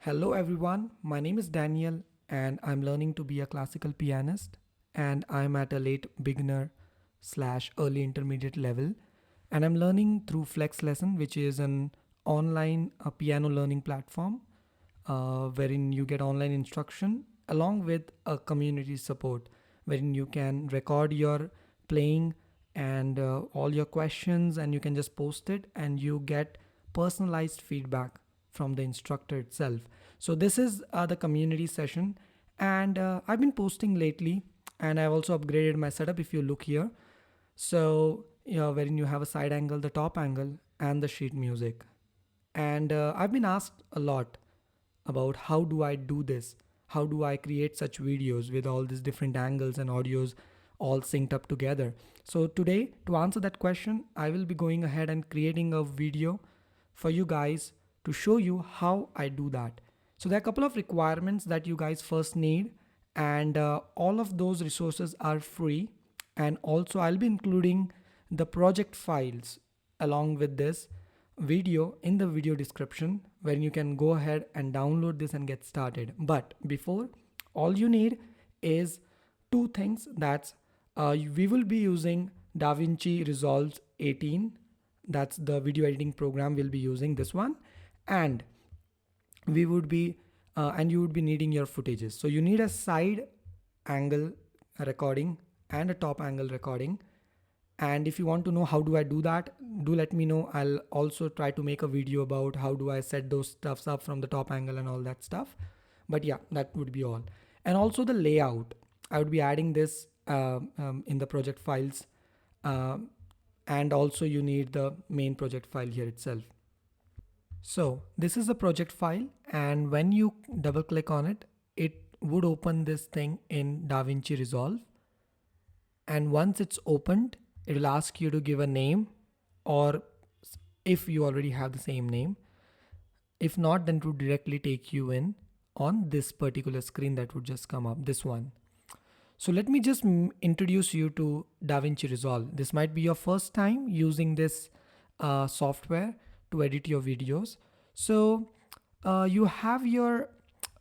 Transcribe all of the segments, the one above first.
Hello everyone, my name is Daniel and I'm learning to be a classical pianist and I'm at a late beginner slash early intermediate level and I'm learning through Flex Lesson, which is an online piano learning platform wherein you get online instruction along with a community support wherein you can record your playing and all your questions and you can just post it and you get personalized feedback from the instructor itself. So this is the community session and I've been posting lately and I've also upgraded my setup if you look here. So wherein you have a side angle, the top angle and the sheet music. And I've been asked a lot about how do I do this? How do I create such videos with all these different angles and audios all synced up together? So today, to answer that question, I will be going ahead and creating a video for you guys to show you how I do that. So there are a couple of requirements that you guys first need, and all of those resources are free. And also I'll be including the project files along with this video in the video description where you can go ahead and download this and get started. But before, all you need is two things. That's we will be using DaVinci Resolve 18. That's the video editing program we'll be using, this one. And we would be and you would be needing your footages. So you need a side angle recording and a top angle recording. And if you want to know how do I do that, do let me know. I'll also try to make a video about how do I set those stuffs up from the top angle and all that stuff. But yeah, that would be all. And also the layout, I would be adding this in the project files. And also you need the main project file here itself. So this is the project file, and when you double click on it, it would open this thing in DaVinci Resolve. And once it's opened, it will ask you to give a name, or if you already have the same name. If not, then it would directly take you in on this particular screen that would just come up, this one. So let me just introduce you to DaVinci Resolve. This might be your first time using this software to edit your videos. So you have your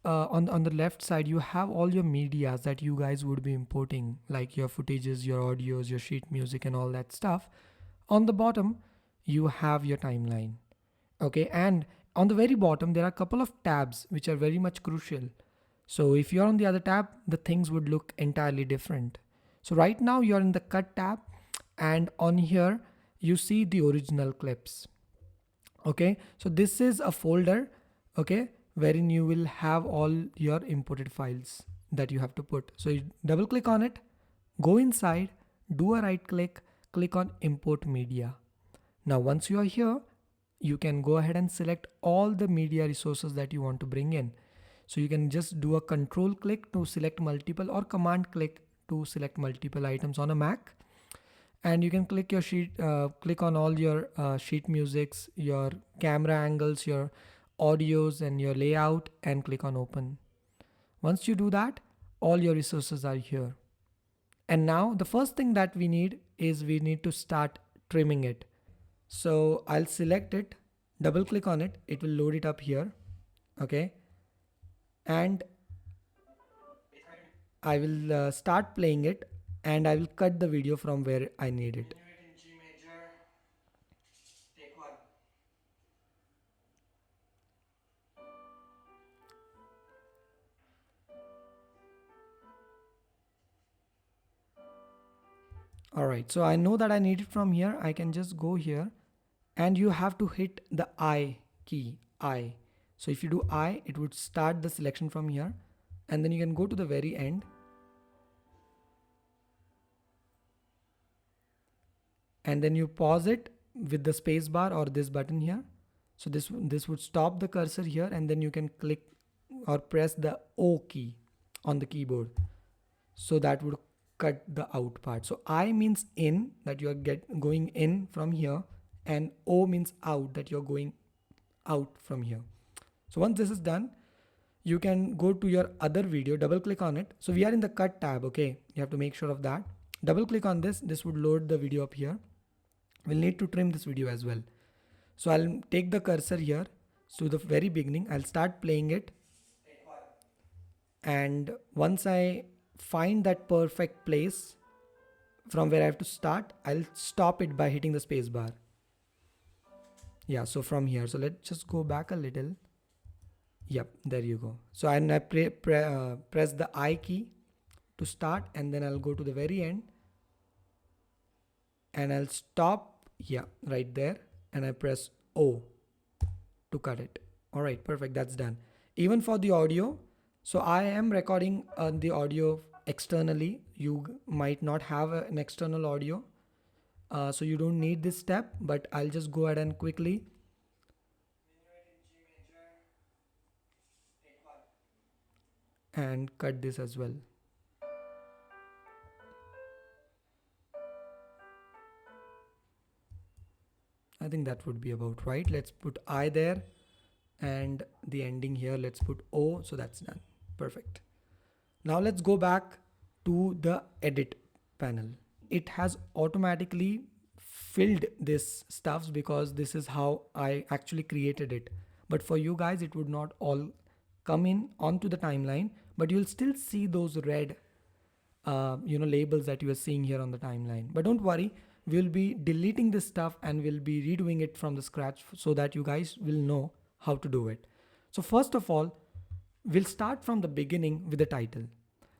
on the left side, you have all your medias that you guys would be importing, like your footages, your audios, your sheet music and all that stuff. On the bottom, you have your timeline. Okay, and on the very bottom, there are a couple of tabs which are very much crucial. So if you're on the other tab, the things would look entirely different. So right now you're in the cut tab, and on here, you see the original clips. Okay, so this is a folder, okay, wherein you will have all your imported files that you have to put. So you double click on it, go inside, do a right click, click on import media. Now once you are here, you can go ahead and select all the media resources that you want to bring in. So you can just do a control click to select multiple, or command click to select multiple items on a Mac. And you can click your sheet, click on all your sheet musics, your camera angles, your audios and your layout, and click on open. Once you do that, all your resources are here. And now the first thing that we need is we need to start trimming it. So I'll select it, double click on it, it will load it up here. Okay. And I will start playing it, and I will cut the video from where I need it. All right, so I know that I need it from here. I can just go here, and you have to hit the I key, I. So if you do I, it would start the selection from here, and then you can go to the very end. And then you pause it with the space bar or this button here. So this would stop the cursor here, and then you can click or press the O key on the keyboard. So that would cut the out part. So I means in, that you are going in from here, and O means out, that you're going out from here. So once this is done, you can go to your other video, double click on it. So we are in the cut tab, okay? You have to make sure of that. Double click on this, this would load the video up here. We'll need to trim this video as well. So I'll take the cursor here, to the very beginning. I'll start playing it, and once I find that perfect place from where I have to start, I'll stop it by hitting the space bar. Yeah, so from here, so let's just go back a little. Yep, there you go. So I press the I key to start, and then I'll go to the very end and I'll stop, yeah, right there, and I press O to cut it. All right, perfect, that's done. Even for the audio, so I am recording the audio externally. You might not have an external audio, so you don't need this step, but I'll just go ahead and quickly and cut this as well. I think that would be about right. Let's put I there, and the ending here, let's put O, so that's done. Perfect. Now let's go back to the edit panel. It has automatically filled this stuffs because this is how I actually created it. But for you guys, it would not all come in onto the timeline, but you'll still see those red labels that you are seeing here on the timeline. But don't worry, we'll be deleting this stuff and we'll be redoing it from the scratch so that you guys will know how to do it. So first of all, we'll start from the beginning with the title.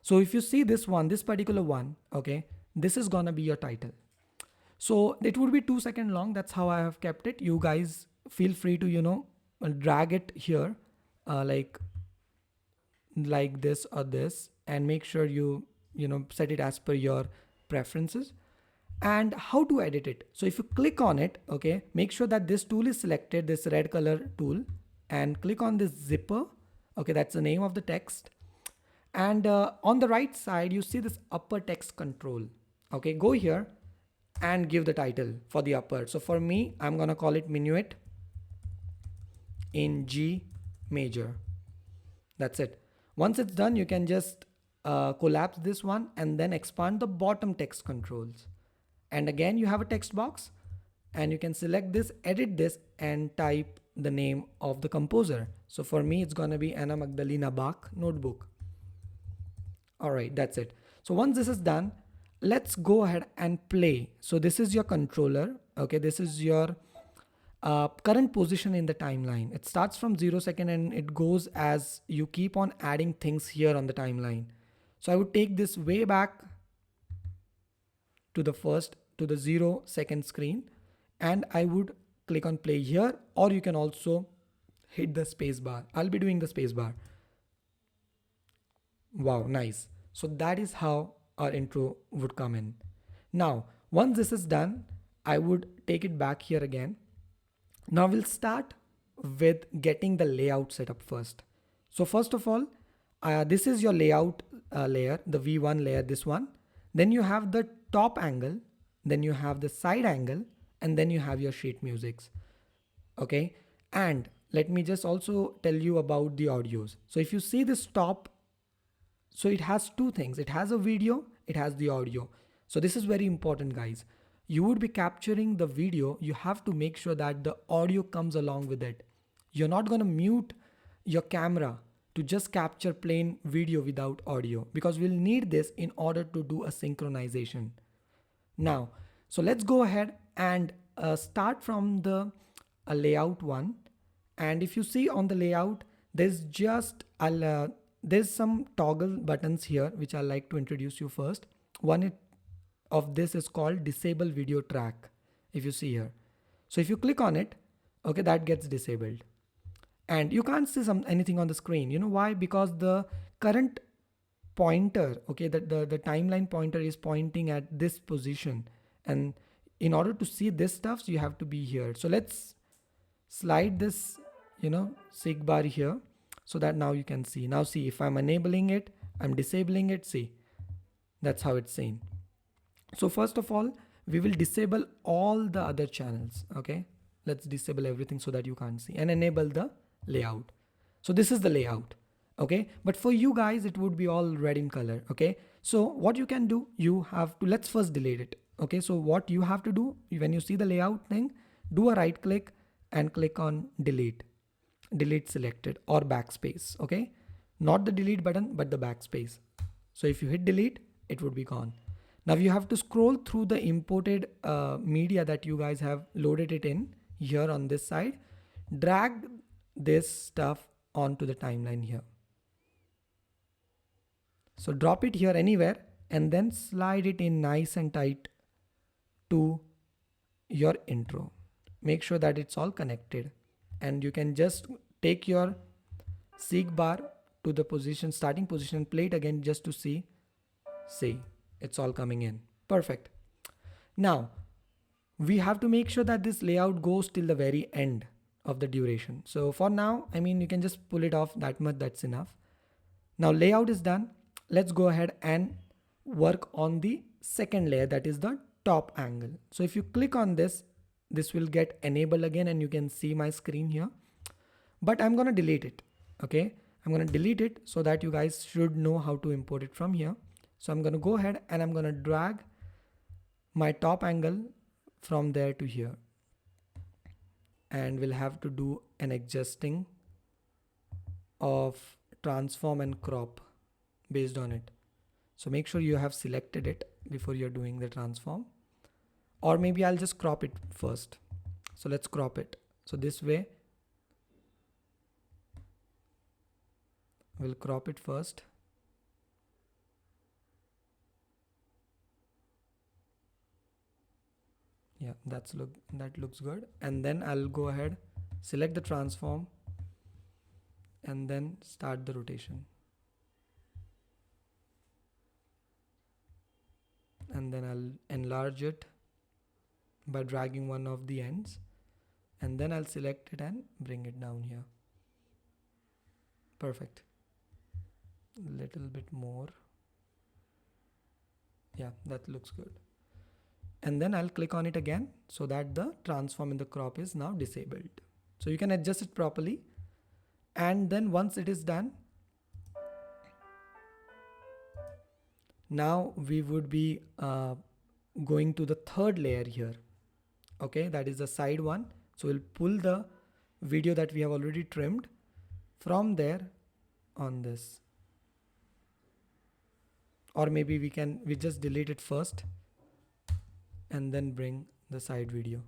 So if you see this one, this particular one, okay, this is gonna be your title. So it would be 2 seconds long. That's how I have kept it. You guys feel free to, drag it here, like this or this, and make sure you set it as per your preferences. And how to edit it? So if you click on it, okay, make sure that this tool is selected, this red color tool, and click on this zipper. Okay, that's the name of the text. And on the right side, you see this upper text control. Okay, go here and give the title for the upper. So for me, I'm gonna call it Minuet in G major. That's it. Once it's done, you can just collapse this one and then expand the bottom text controls. And again, you have a text box and you can select this, edit this, and type the name of the composer. So for me, it's gonna be Anna Magdalena Bach Notebook. All right, that's it. So once this is done, let's go ahead and play. So this is your controller. Okay, this is your current position in the timeline. It starts from 0 second and it goes as you keep on adding things here on the timeline. So I would take this way back to the 0 second screen, and I would click on play here, or you can also hit the space bar. I'll be doing the space bar. Wow, nice. So that is how our intro would come in. Now, once this is done, I would take it back here again. Now we'll start with getting the layout set up first. So first of all, this is your layout layer, the V1 layer, this one. Then you have the top angle, then you have the side angle, and then you have your sheet musics. Okay, and let me just also tell you about the audios. So if you see this top, so it has two things. It has a video, it has the audio. So this is very important, guys. You would be capturing the video, you have to make sure that the audio comes along with it. You're not gonna mute your camera to just capture plain video without audio, because we'll need this in order to do a synchronization. Now, so let's go ahead and start from the layout one. And if you see on the layout, there's just there's some toggle buttons here which I like to introduce you first. One of this is called disable video track. If you see here, so if you click on it, okay, that gets disabled and you can't see anything on the screen. You know why? Because the current pointer, okay, the timeline pointer is pointing at this position, and in order to see this stuff, so you have to be here. So let's slide this sig bar here so that now you can see. Now see, if I'm enabling it, I'm disabling it, see, that's how it's seen. So first of all, we will disable all the other channels. Okay, let's disable everything so that you can't see, and enable the layout. So this is the layout. Okay, but for you guys, it would be all red in color. Okay, so what you can do, you have to, let's first delete it. Okay, so what you have to do, when you see the layout thing, do a right click and click on delete. delete selected or backspace. Okay, not the delete button but the backspace. So if you hit delete, it would be gone. Now you have to scroll through the imported media that you guys have loaded it in here on this side. Drag this stuff onto the timeline here. So drop it here anywhere and then slide it in nice and tight to your intro. Make sure that it's all connected, and you can just take your seek bar to the position, starting position, and play it again just to see it's all coming in. Perfect. Now we have to make sure that this layout goes till the very end of the duration. So for now, I mean, you can just pull it off that much, that's enough. Now layout is done. Let's go ahead and work on the second layer, that is the top angle. So if you click on this, this will get enabled again and you can see my screen here, but I'm going to delete it. Okay, I'm going to delete it so that you guys should know how to import it from here. So I'm going to go ahead and I'm going to drag my top angle from there to here, and we'll have to do an adjusting of transform and crop based on it. So make sure you have selected it before you're doing the transform, or maybe I'll just crop it first. So let's crop it. So this way we'll crop it first. Yeah, that looks good. And then I'll go ahead, select the transform, and then start the rotation. And then I'll enlarge it by dragging one of the ends, and then I'll select it and bring it down here. Perfect. A little bit more. Yeah, that looks good. And then I'll click on it again so that the transform in the crop is now disabled. So you can adjust it properly. And then once it is done, now we would be going to the third layer here. Okay, that is the side one. So we'll pull the video that we have already trimmed from there on this. Or maybe we just delete it first and then bring the side video.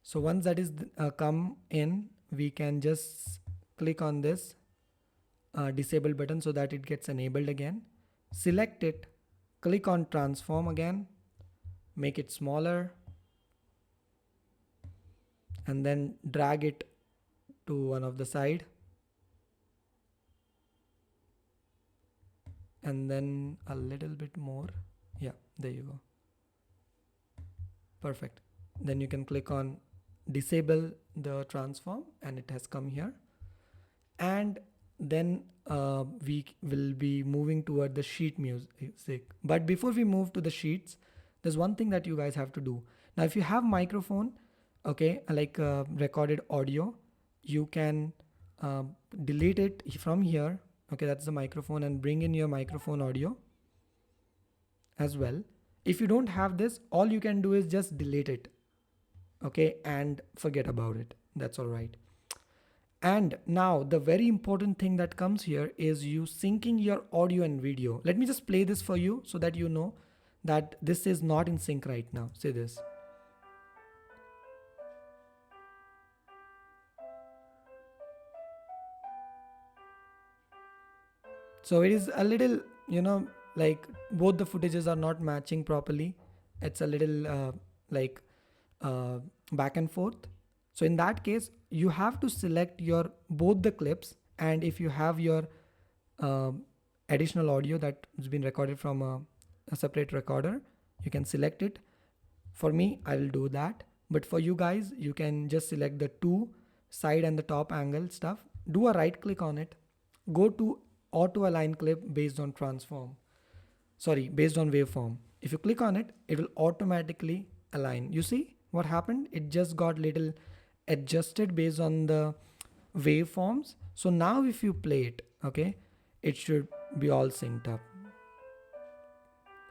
So once that is come in, we can just click on this disable button so that it gets enabled again. Select it, click on transform again, make it smaller, and then drag it to one of the side, and then a little bit more. Yeah, there you go. Perfect. Then you can click on disable the transform and it has come here. And then we will be moving toward the sheet music. But before we move to the sheets, there's one thing that you guys have to do. Now, if you have microphone, okay, like recorded audio, you can delete it from here. Okay, that's the microphone, and bring in your microphone audio as well. If you don't have this, all you can do is just delete it. Okay, and forget about it. That's all right. And now the very important thing that comes here is you syncing your audio and video. Let me just play this for you so that you know that this is not in sync right now. Say this. So it is a little, like both the footages are not matching properly. It's a little back and forth. So in that case, you have to select your both the clips, and if you have your additional audio that has been recorded from a separate recorder, you can select it. For me, I will do that. But for you guys, you can just select the two side and the top angle stuff. Do a right click on it. Go to auto align clip based on based on waveform. If you click on it, it will automatically align. You see what happened? It just got little adjusted based on the waveforms. So now if you play it, okay, it should be all synced up.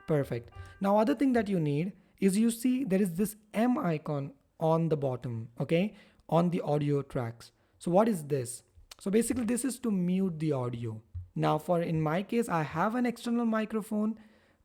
Perfect. Now other thing that you need is, you see there is this M icon on the bottom, okay, on the audio tracks. So what is this? So basically this is to mute the audio. Now for in my case, I have an external microphone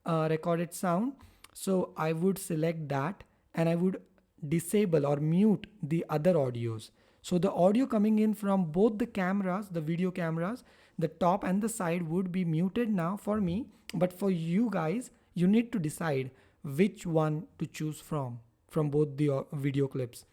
recorded sound. So I would select that and I would disable or mute the other audios. So the audio coming in from both the cameras, the video cameras, the top and the side would be muted now for me. But for you guys, you need to decide which one to choose from both the video clips.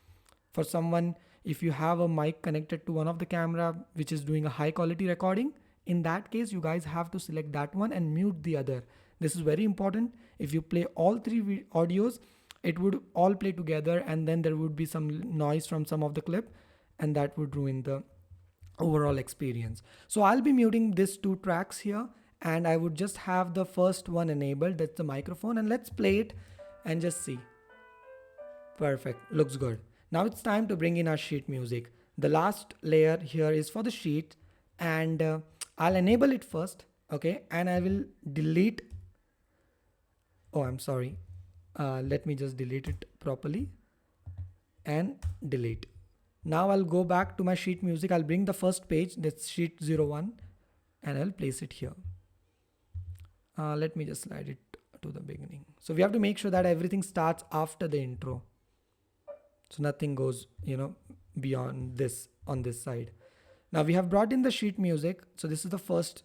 For someone, if you have a mic connected to one of the camera which is doing a high quality recording, in that case you guys have to select that one and mute the other. This is very important. If you play all three audios, it would all play together and then there would be some noise from some of the clip and that would ruin the overall experience. So I'll be muting these two tracks here and I would just have the first one enabled, that's the microphone, and let's play it and just see. Perfect, looks good. Now it's time to bring in our sheet music. The last layer here is for the sheet and I'll enable it first, okay, and I will delete. Oh, I'm sorry. Let me just delete it properly and delete. Now I'll go back to my sheet music. I'll bring the first page, that's sheet 01, and I'll place it here. Let me just slide it to the beginning. So we have to make sure that everything starts after the intro. So nothing goes, beyond this on this side. Now we have brought in the sheet music. So this is the first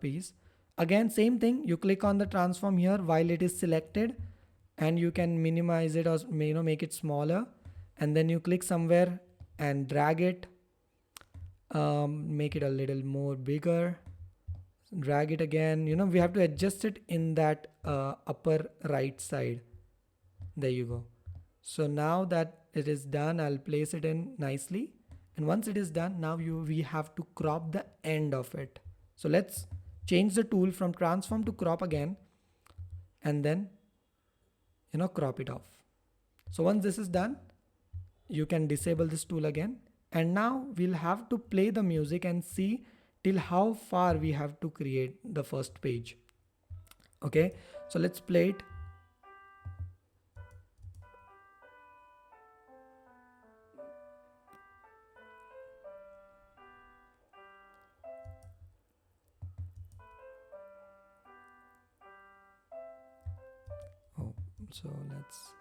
piece. Again, same thing. You click on the transform here while it is selected and you can minimize it or make it smaller. And then you click somewhere and drag it, make it a little more bigger, drag it again. We have to adjust it in that upper right side. There you go. So now that it is done, I'll place it in nicely. And once it is done, now we have to crop the end of it. So let's change the tool from transform to crop again and then crop it off. So once this is done, you can disable this tool again, and now we'll have to play the music and see till how far we have to create the first page. Okay, so let's play it. Oh, so let's.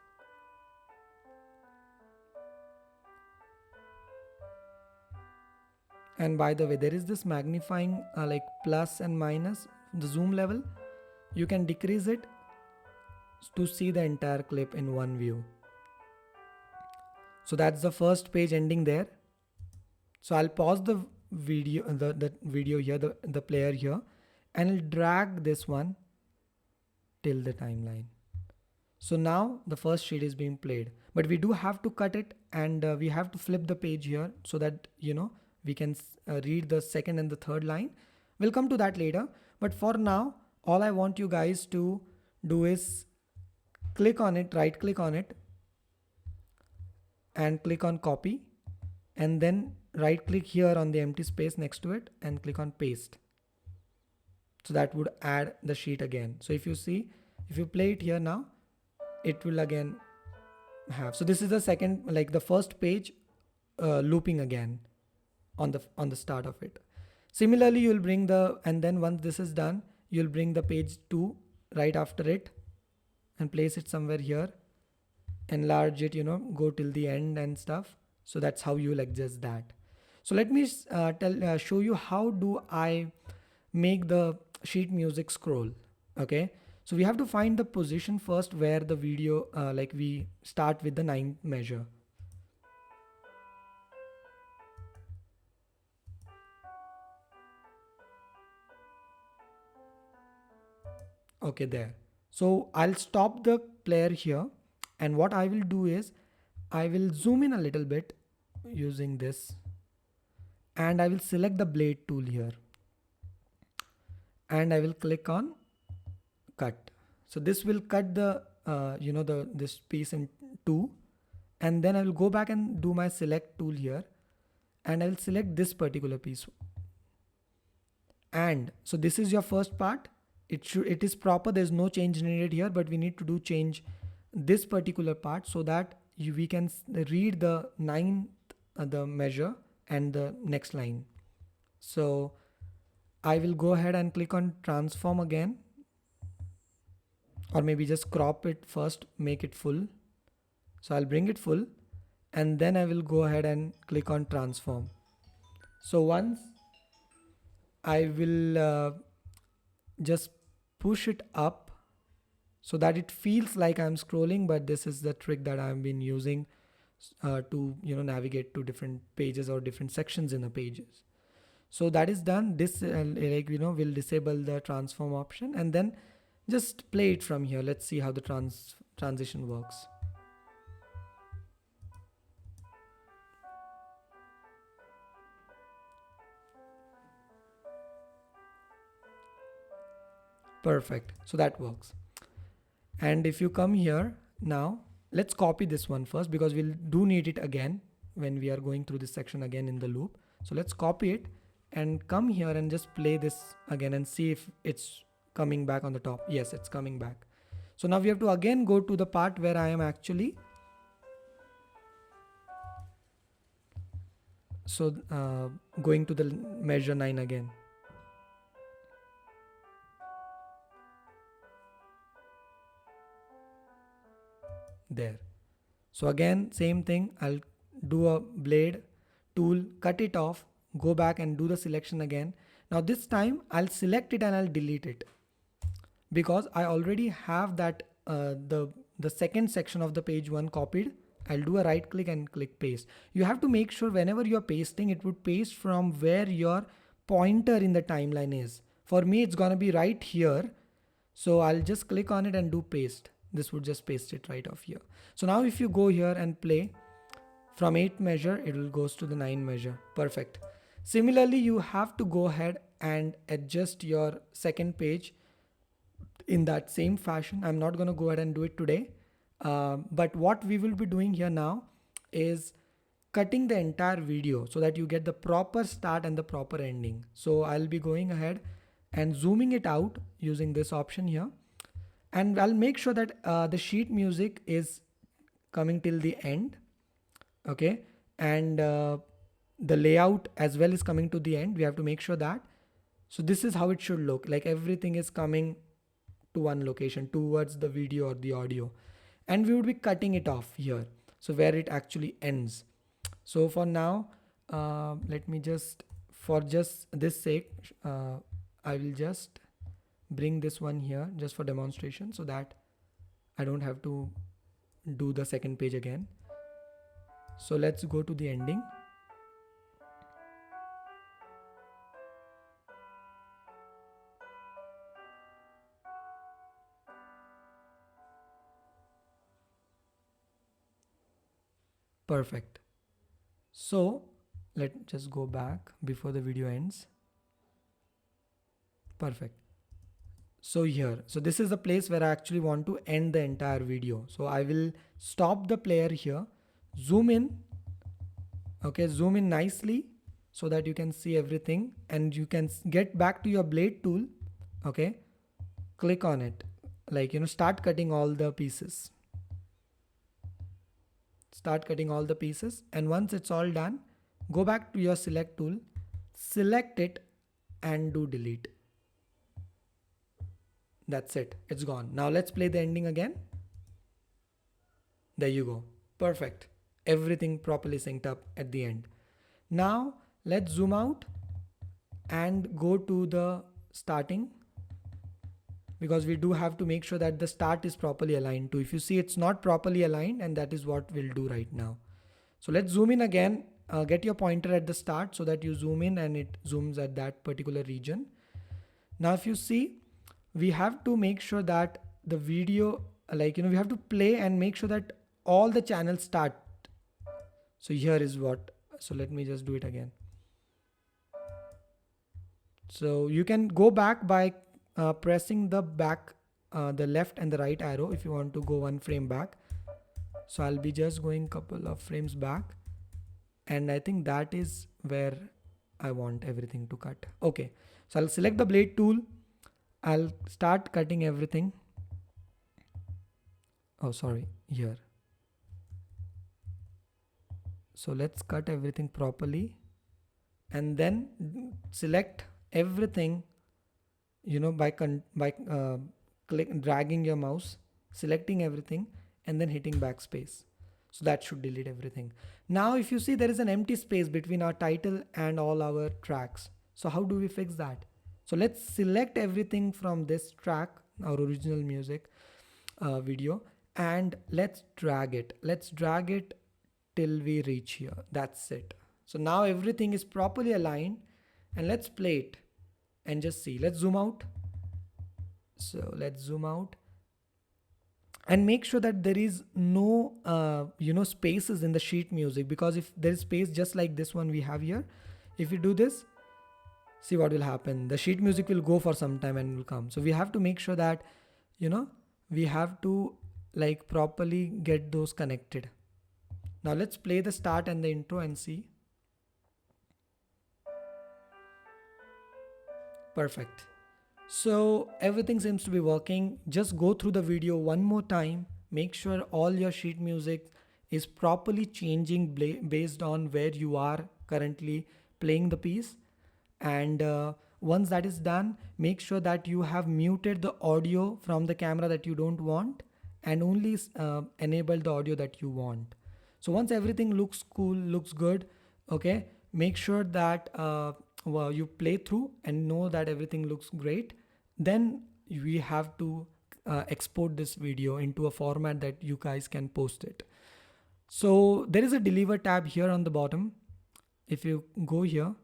And by the way, there is this magnifying like plus and minus, the zoom level. You can decrease it to see the entire clip in one view. So that's the first page ending there. So I'll pause the video, the video here, the player here, and I'll drag this one till the timeline. So now the first sheet is being played, but we do have to cut it and we have to flip the page here so that, we can read the second and the third line. We'll come to that later. But for now, all I want you guys to do is click on it, right click on it and click on copy, and then right click here on the empty space next to it and click on paste. So that would add the sheet again. So if you see, if you play it here now, it will again have. So this is the second, like the first page looping again on the start of it. Similarly, you'll bring and then once this is done, you'll bring the page 2 right after it and place it somewhere here, enlarge it, go till the end and stuff. So that's how you'll adjust that. So let me show you how do I make the sheet music scroll. Okay, so we have to find the position first where the video, like we start with the 9th measure. Okay, there. So I'll stop the player here, and what I will do is I will zoom in a little bit using this, and I will select the blade tool here and I will click on cut. So this will cut the this piece in two, and then I will go back and do my select tool here and I will select this particular piece. And so this is your first part. It is proper, there's no change needed here, but we need to change this particular part so that we can read the ninth the measure and the next line. So I will go ahead and click on transform again, or maybe just crop it first, make it full. So I'll bring it full, and then I will go ahead and click on transform. So once I will just push it up so that it feels like I'm scrolling, but this is the trick that I've been using to navigate to different pages or different sections in the pages. So that is done. This will disable the transform option, and then just play it from here. Let's see how the transition works. Perfect. So that works. And if you come here now, let's copy this one first, because we'll do need it again when we are going through this section again in the loop. So let's copy it and come here and just play this again and see if it's coming back on the top. Yes, it's coming back. So now we have to again go to the part where I am actually going to the measure 9 again. There. So again, same thing. I'll do a blade tool, cut it off, go back and do the selection again. Now this time I'll select it and I'll delete it, because I already have that the second section of the page 1 copied. I'll do a right click and click paste. You have to make sure whenever you're pasting, it would paste from where your pointer in the timeline is. For me, it's gonna be right here. So I'll just click on it and do paste. This would just paste it right off here. So now if you go here and play from 8 measure, it will goes to the 9 measure. Perfect. Similarly, you have to go ahead and adjust your second page in that same fashion. I'm not going to go ahead and do it today. But what we will be doing here now is cutting the entire video so that you get the proper start and the proper ending. So I'll be going ahead and zooming it out using this option here. And I'll make sure that the sheet music is coming till the end. Okay. And the layout as well is coming to the end. We have to make sure that. So this is how it should look like. Everything is coming to one location towards the video or the audio. And we would be cutting it off here. So where it actually ends. So for now, let me for just this sake, I will just bring this one here just for demonstration so that I don't have to do the second page again. So let's go to the ending. Perfect. So let's just go back before the video ends. Perfect. So here, so this is the place where I actually want to end the entire video. So I will stop the player here, zoom in. Okay, zoom in nicely so that you can see everything, and you can get back to your blade tool. Okay, click on it, like, start cutting all the pieces. Start cutting all the pieces, and once it's all done, go back to your select tool, select it and do delete. That's it, it's gone. Now let's play the ending again. There you go. Perfect. Everything properly synced up at the end. Now let's zoom out and go to the starting, because we do have to make sure that the start is properly aligned too. If you see it's not properly aligned, and that is what we'll do right now. So let's zoom in again. Get your pointer at the start so that you zoom in and it zooms at that particular region. Now if you see, we have to make sure that the video, we have to play and make sure that all the channels start. So here is what, so let me just do it again. So you can go back by pressing the left and the right arrow if you want to go one frame back. So I'll be just going couple of frames back, and I think that is where I want everything to cut. Okay, so I'll select the blade tool. I'll start cutting everything. Oh, sorry, here. So let's cut everything properly and then select everything, by dragging your mouse, selecting everything and then hitting backspace. So that should delete everything. Now if you see, there is an empty space between our title and all our tracks. So how do we fix that? So let's select everything from this track, our original music video, and let's drag it till we reach here. That's it. So now everything is properly aligned, and let's play it and just see. Let's zoom out. So let's zoom out and make sure that there is no spaces in the sheet music, because if there is space just like this one we have here, if you do this, see what will happen. The sheet music will go for some time and will come. So we have to make sure that we have to like properly get those connected. Now let's play the start and the intro and see. Perfect. So everything seems to be working. Just go through the video one more time. Make sure all your sheet music is properly changing based on where you are currently playing the piece. And once that is done, make sure that you have muted the audio from the camera that you don't want and only enable the audio that you want. So once everything looks cool, looks good, okay, make sure that you play through and know that everything looks great. Then we have to export this video into a format that you guys can post it. So there is a deliver tab here on the bottom. If you go here,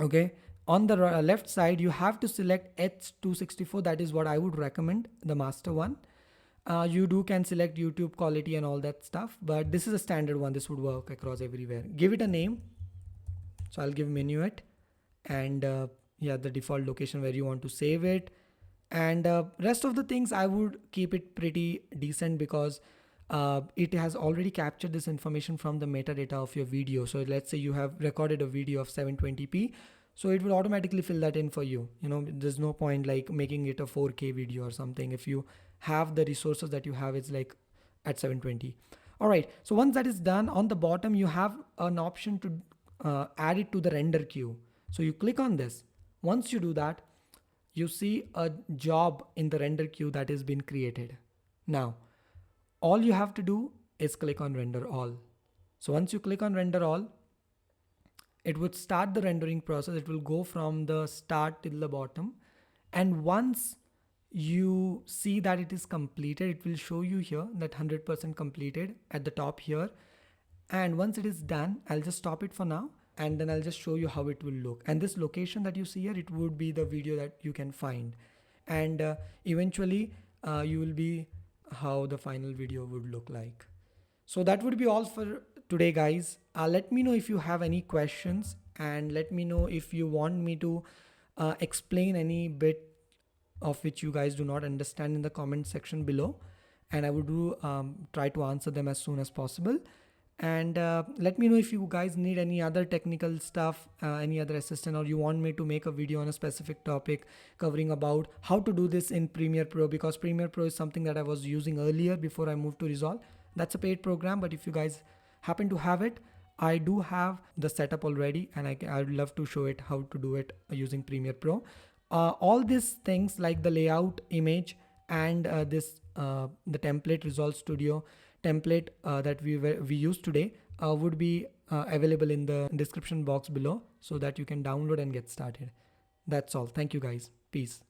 okay, on the left side you have to select H264. That is what I would recommend, the master one. You can select YouTube quality and all that stuff, but this is a standard one. This would work across everywhere. Give it a name. So I'll give Minuet, and the default location where you want to save it. And rest of the things I would keep it pretty decent, because it has already captured this information from the metadata of your video. So let's say you have recorded a video of 720p, so it will automatically fill that in for you. There's no point like making it a 4K video or something if you have the resources that you have. It's like at 720. All right, so once that is done, on the bottom you have an option to add it to the render queue. So you click on this. Once you do that, you see a job in the render queue that has been created. Now all you have to do is click on render all. So once you click on render all, it would start the rendering process. It will go from the start till the bottom, and once you see that it is completed, it will show you here that 100% completed at the top here. And once it is done, I'll just stop it for now, and then I'll just show you how it will look. And this location that you see here, it would be the video that you can find, and eventually you will be how the final video would look like. So that would be all for today, guys. Let me know if you have any questions, and let me know if you want me to explain any bit of which you guys do not understand in the comment section below, and I would try to answer them as soon as possible. And let me know if you guys need any other technical stuff, any other assistant, or you want me to make a video on a specific topic covering about how to do this in Premiere Pro, because Premiere Pro is something that I was using earlier before I moved to Resolve. That's a paid program, but if you guys happen to have it, I do have the setup already, and I'd love to show it how to do it using Premiere Pro. All these things like the layout, image, and the template, Resolve Studio template that we used today would be available in the description box below, so that you can download and get started. That's all. Thank you guys. Peace.